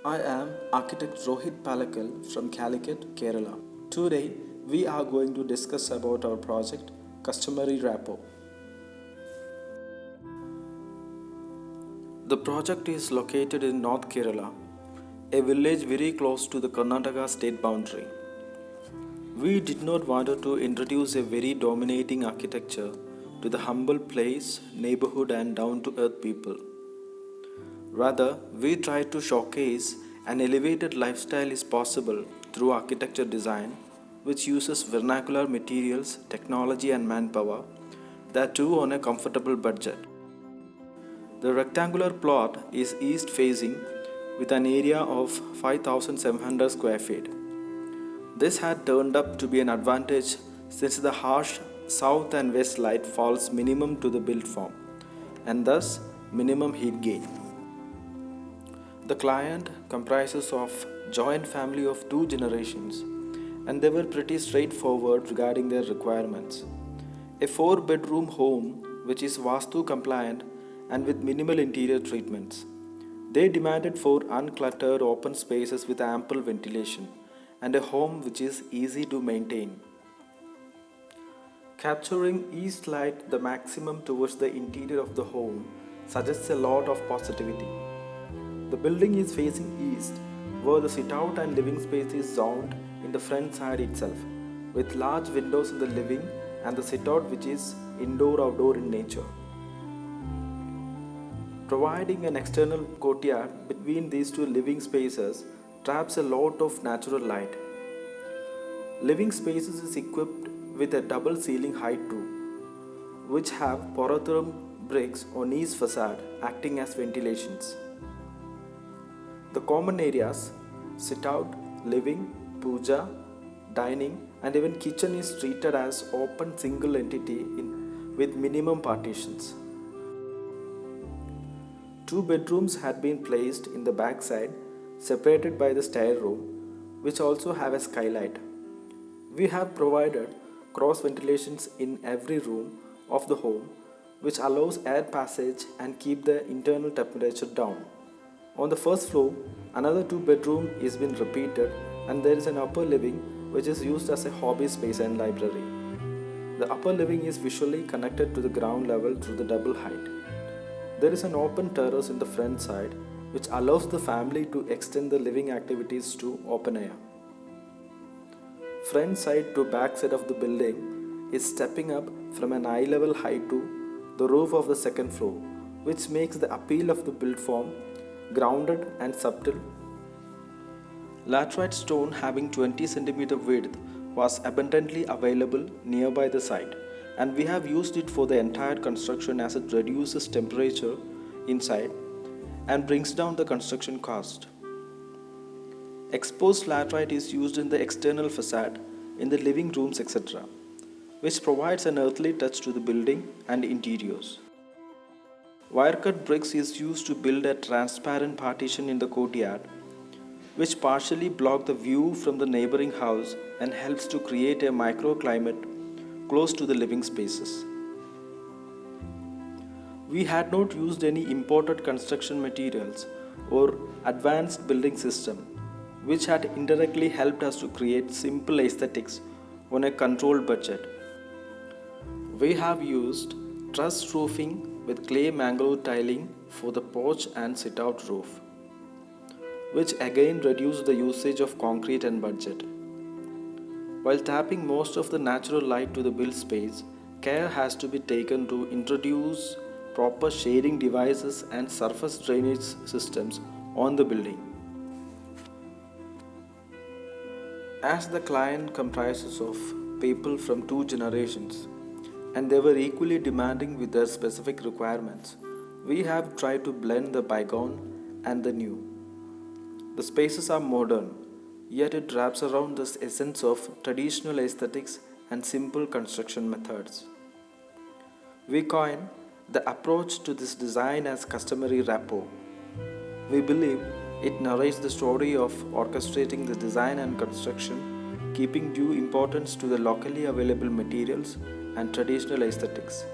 I am architect Rohit Palakal from Calicut, Kerala. Today we are going to discuss about our project Customary Rapport. The project is located in North Kerala, a village very close to the Karnataka state boundary. We did not want to introduce a very dominating architecture to the humble place, neighborhood and down to earth people. Rather, we tried to showcase an elevated lifestyle is possible through architecture design, which uses vernacular materials, technology, and manpower, that too on a comfortable budget. The rectangular plot is east facing with an area of 5,700 square feet. This had turned up to be an advantage since the harsh south and west light falls minimum to the built form and thus minimum heat gain. The client comprises of joint family of two generations and they were pretty straightforward regarding their requirements. A 4-bedroom home which is Vastu compliant and with minimal interior treatments. They demanded 4 uncluttered open spaces with ample ventilation and a home which is easy to maintain. Capturing east light the maximum towards the interior of the home suggests a lot of positivity. The building is facing east, where the sit-out and living space is zoned in the front side itself, with large windows in the living and the sit-out which is indoor-outdoor in nature. Providing an external courtyard between these two living spaces traps a lot of natural light. Living spaces is equipped with a double ceiling height too, which have porotherm bricks on each facade acting as ventilations. The common areas, sit-out, living, puja, dining and even kitchen is treated as open single entity with minimum partitions. 2 bedrooms had been placed in the back side, separated by the stair room, which also have a skylight. We have provided cross ventilations in every room of the home, which allows air passage and keep the internal temperature down. On the first floor, another 2-bedroom is been repeated and there is an upper living which is used as a hobby space and library. The upper living is visually connected to the ground level through the double height. There is an open terrace in the front side which allows the family to extend the living activities to open air. Front side to back side of the building is stepping up from an eye level height to the roof of the second floor, which makes the appeal of the built form grounded and subtle. Laterite stone having 20 cm width was abundantly available nearby the site and we have used it for the entire construction as it reduces temperature inside and brings down the construction cost. Exposed laterite is used in the external facade, in the living rooms etc., which provides an earthly touch to the building and interiors. Wire-cut bricks is used to build a transparent partition in the courtyard, which partially block the view from the neighboring house and helps to create a microclimate close to the living spaces. We had not used any imported construction materials or advanced building system, which had indirectly helped us to create simple aesthetics on a controlled budget. We have used truss roofing with clay mangrove tiling for the porch and sit-out roof, which again reduced the usage of concrete and budget. While tapping most of the natural light to the built space, care has to be taken to introduce proper shading devices and surface drainage systems on the building. As the client comprises of people from 2 generations, and they were equally demanding with their specific requirements, we have tried to blend the bygone and the new. The spaces are modern, yet it wraps around this essence of traditional aesthetics and simple construction methods. We coin the approach to this design as customary rapport. We believe it narrates the story of orchestrating the design and construction, keeping due importance to the locally available materials and traditional aesthetics,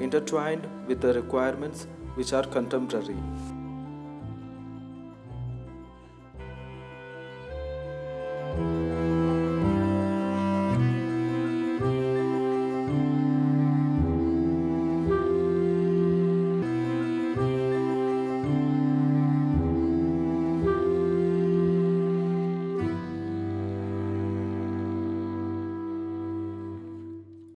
intertwined with the requirements which are contemporary.